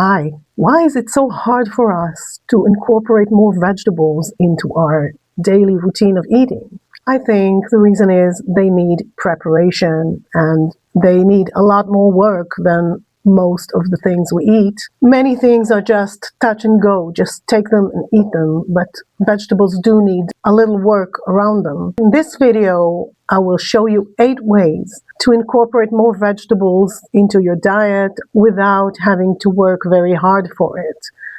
Hi, why is it so hard for us to incorporate more vegetables into our daily routine of eating? I think the reason is they need preparation and they need a lot more work than most of the things we eat. Many things are just touch and go, just take them and eat them, but vegetables do need a little work around them. In this video, I will show you 8 ways to incorporate more vegetables into your diet without having to work very hard for it.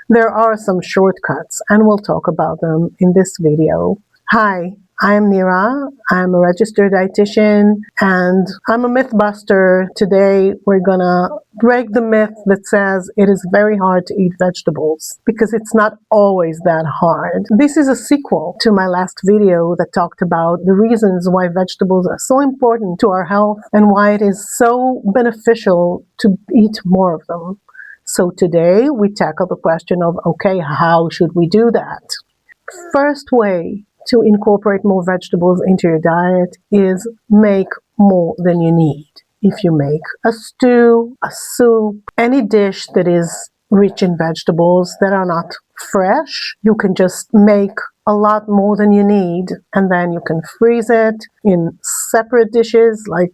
There are some shortcuts and we'll talk about them in this video. Hi, I'm Nira. I'm a registered dietitian and I'm a mythbuster. Today we're gonna break the myth that says it is very hard to eat vegetables, because it's not always that hard. This is a sequel to my last video that talked about the reasons why vegetables are so important to our health and why it is so beneficial to eat more of them. So today we tackle the question of, okay, how should we do that? First way to incorporate more vegetables into your diet is make more than you need. If you make a stew, a soup, any dish that is rich in vegetables that are not fresh, you can just make a lot more than you need, and then you can freeze it in separate dishes. Like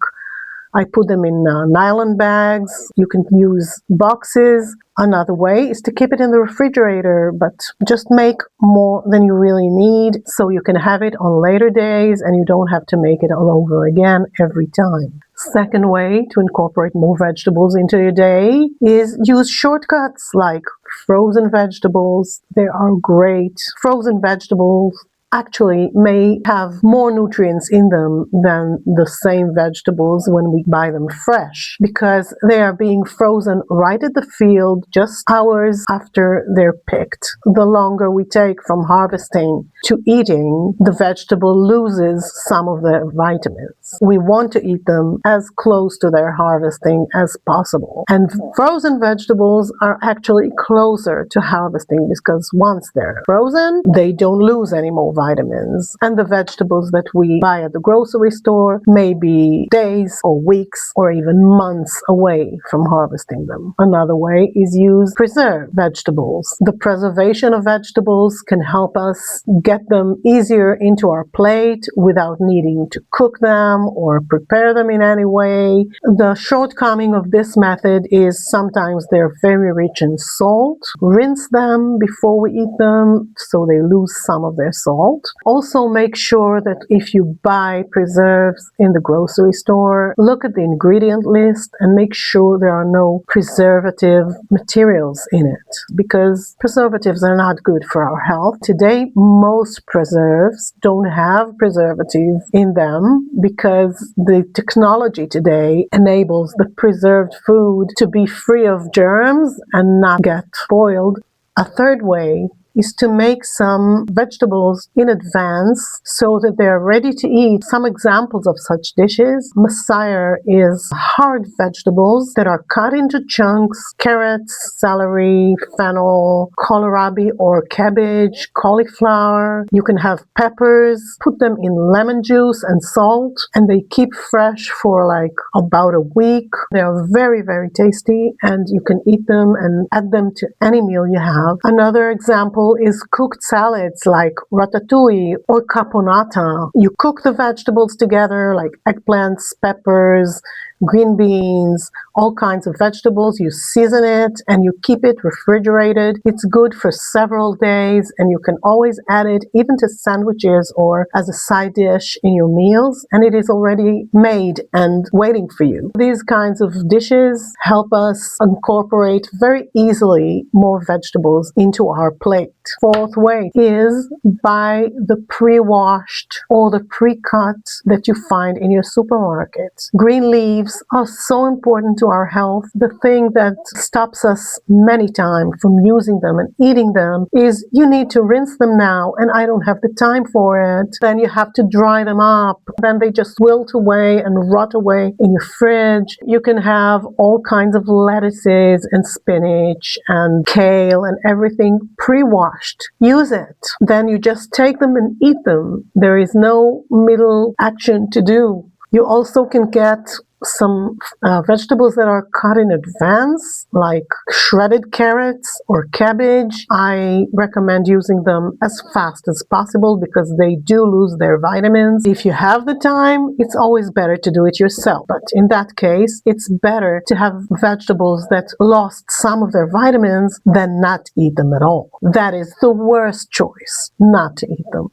I put them in nylon bags. You can use boxes. Another way is to keep it in the refrigerator, but just make more than you really need so you can have it on later days and you don't have to make it all over again every time. Second way to incorporate more vegetables into your day is use shortcuts like frozen vegetables. They are great. Frozen vegetables actually may have more nutrients in them than the same vegetables when we buy them fresh, because they are being frozen right at the field just hours after they're picked. The longer we take from harvesting to eating, the vegetable loses some of their vitamins. We want to eat them as close to their harvesting as possible. And frozen vegetables are actually closer to harvesting, because once they're frozen, they don't lose any more vitamins. And the vegetables that we buy at the grocery store may be days or weeks or even months away from harvesting them. Another way is use preserved vegetables. The preservation of vegetables can help us get them easier into our plate without needing to cook them or prepare them in any way. The shortcoming of this method is sometimes they're very rich in salt. Rinse them before we eat them so they lose some of their salt. Also, make sure that if you buy preserves in the grocery store, look at the ingredient list and make sure there are no preservative materials in it, because preservatives are not good for our health. Today, most preserves don't have preservatives in them because the technology today enables the preserved food to be free of germs and not get spoiled. A third way is to make some vegetables in advance so that they're ready to eat. Some examples of such dishes: Messiah is hard vegetables that are cut into chunks: carrots, celery, fennel, kohlrabi or cabbage, cauliflower. You can have peppers, put them in lemon juice and salt, and they keep fresh for like about a week. They are very, very tasty, and you can eat them and add them to any meal you have. Another example is cooked salads like ratatouille or caponata. You cook the vegetables together like eggplants, peppers, green beans, all kinds of vegetables. You season it and you keep it refrigerated. It's good for several days, and you can always add it even to sandwiches or as a side dish in your meals, and it is already made and waiting for you. These kinds of dishes help us incorporate very easily more vegetables into our plate. Fourth way is buy the pre-washed or the pre-cut that you find in your supermarket. Green leaves are so important to our health. The thing that stops us many times from using them and eating them is you need to rinse them now, and I don't have the time for it. Then you have to dry them up. Then they just wilt away and rot away in your fridge. You can have all kinds of lettuces and spinach and kale and everything pre-washed. Use it. Then you just take them and eat them. There is no middle action to do. You also can get some vegetables that are cut in advance, like shredded carrots or cabbage. I recommend using them as fast as possible because they do lose their vitamins. If you have the time, it's always better to do it yourself. But in that case, it's better to have vegetables that lost some of their vitamins than not eat them at all. That is the worst choice, not to eat them.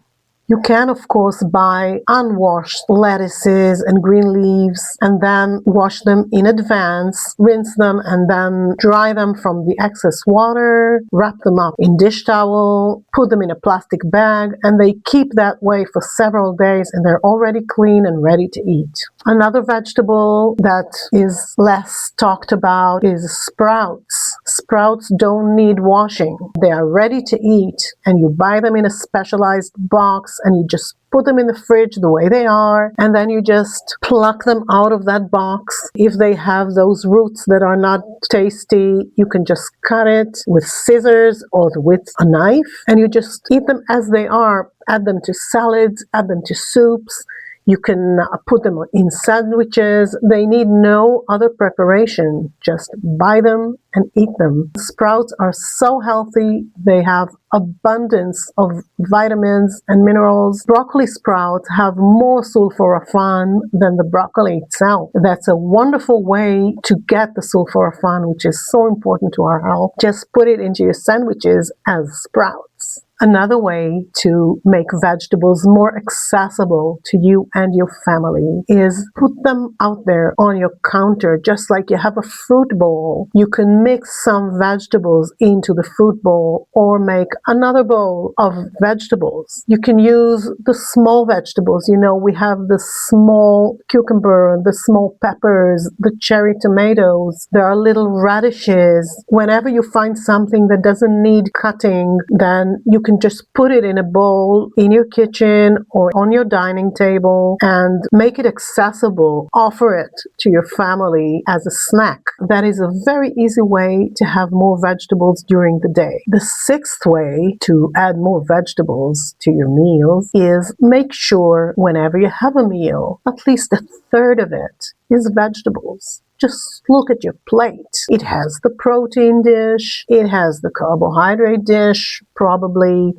You can, of course, buy unwashed lettuces and green leaves and then wash them in advance, rinse them, and then dry them from the excess water, wrap them up in dish towel, put them in a plastic bag, and they keep that way for several days and they're already clean and ready to eat. Another vegetable that is less talked about is sprouts. Sprouts don't need washing. They are ready to eat, and you buy them in a specialized box and you just put them in the fridge the way they are, and then you just pluck them out of that box. If they have those roots that are not tasty, you can just cut it with scissors or with a knife, and you just eat them as they are. Add them to salads, add them to soups. You can put them in sandwiches. They need no other preparation. Just buy them and eat them. Sprouts are so healthy. They have abundance of vitamins and minerals. Broccoli sprouts have more sulforaphane than the broccoli itself. That's a wonderful way to get the sulforaphane, which is so important to our health. Just put it into your sandwiches as sprouts. Another way to make vegetables more accessible to you and your family is put them out there on your counter, just like you have a fruit bowl. You can mix some vegetables into the fruit bowl or make another bowl of vegetables. You can use the small vegetables. You know, we have the small cucumber, the small peppers, the cherry tomatoes. There are little radishes. Whenever you find something that doesn't need cutting, then you can just put it in a bowl in your kitchen or on your dining table and make it accessible. Offer it to your family as a snack. That is a very easy way to have more vegetables during the day. The sixth way to add more vegetables to your meals is make sure whenever you have a meal, at least a third of it is vegetables. Just look at your plate. It has the protein dish, it has the carbohydrate dish, probably.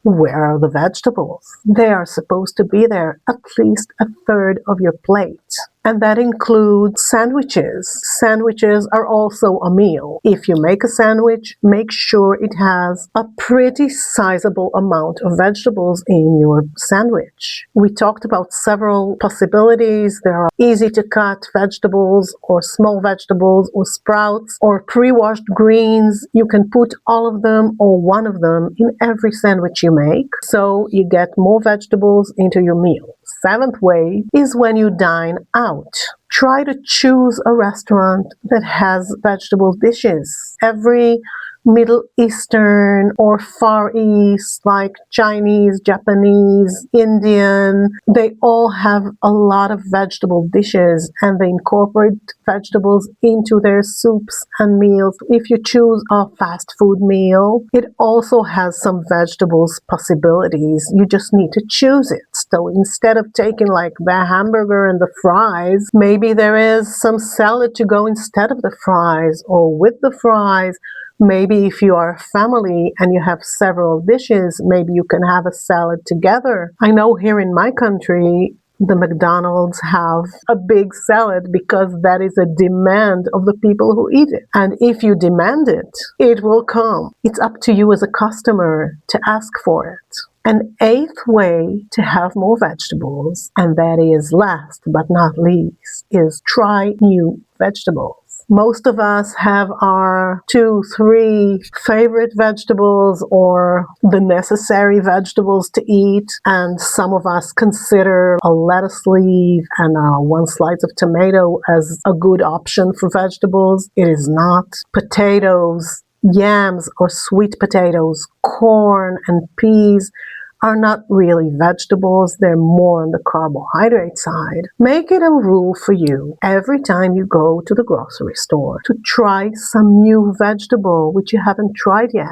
Where are the vegetables? They are supposed to be there, at least a third of your plate. And that includes sandwiches. Sandwiches are also a meal. If you make a sandwich, make sure it has a pretty sizable amount of vegetables in your sandwich. We talked about several possibilities. There are easy to cut vegetables or small vegetables or sprouts or pre-washed greens. You can put all of them or one of them in every sandwich you make, so you get more vegetables into your meal. Seventh way is when you dine out. Try to choose a restaurant that has vegetable dishes. Every Middle Eastern or Far East, like Chinese, Japanese, Indian, they all have a lot of vegetable dishes and they incorporate vegetables into their soups and meals. If you choose a fast food meal, it also has some vegetables possibilities. You just need to choose it. So instead of taking like the hamburger and the fries, maybe there is some salad to go instead of the fries or with the fries. Maybe if you are a family and you have several dishes, maybe you can have a salad together. I know here in my country, the McDonald's have a big salad because that is a demand of the people who eat it. And if you demand it, it will come. It's up to you as a customer to ask for it. An eighth way to have more vegetables, and that is last but not least, is try new vegetables. Most of us have our 2-3 favorite vegetables or the necessary vegetables to eat, and some of us consider a lettuce leaf and one slice of tomato as a good option for vegetables. It is not. Potatoes, yams or sweet potatoes, corn and peas are not really vegetables, they're more on the carbohydrate side. Make it a rule for you every time you go to the grocery store to try some new vegetable which you haven't tried yet.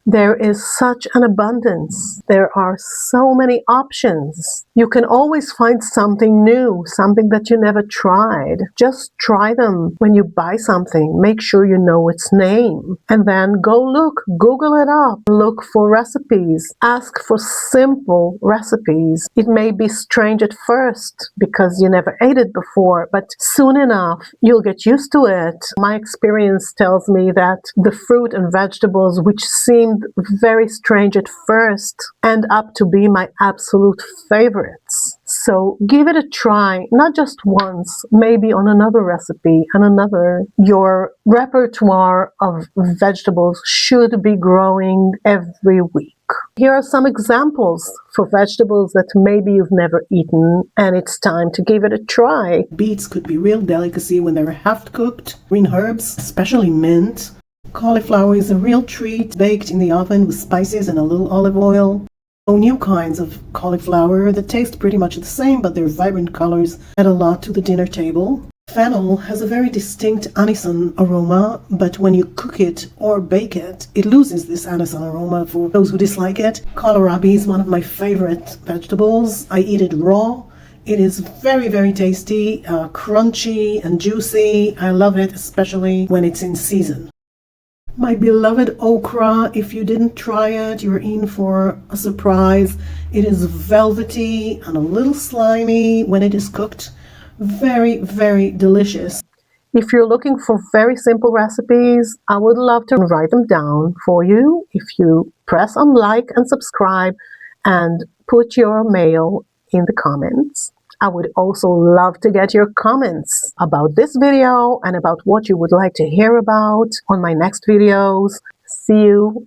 There is such an abundance. There are so many options. You can always find something new, something that you never tried. Just try them when you buy something. Make sure you know its name. And then go look, Google it up, look for recipes, ask for simple recipes. It may be strange at first because you never ate it before, but soon enough you'll get used to it. My experience tells me that the fruit and vegetables which seemed very strange at first end up to be my absolute favorites. So give it a try, not just once, maybe on another recipe and another. Your repertoire of vegetables should be growing every week. Here are some examples for vegetables that maybe you've never eaten and it's time to give it a try. Beets could be real delicacy when they're half cooked. Green herbs, especially mint. Cauliflower is a real treat, baked in the oven with spices and a little olive oil. New kinds of cauliflower that taste pretty much the same, but their vibrant colors add a lot to the dinner table. Fennel has a very distinct anison aroma, but when you cook it or bake it, it loses this anison aroma for those who dislike it. Kohlrabi is one of my favorite vegetables. I eat it raw. It is very, very tasty, crunchy and juicy. I love it, especially when it's in season. My beloved okra, if you didn't try it, you're in for a surprise. It is velvety and a little slimy when it is cooked. Very, very delicious. If you're looking for very simple recipes, I would love to write them down for you if you press on like and subscribe and put your mail in the comments. I would also love to get your comments about this video and about what you would like to hear about on my next videos. See you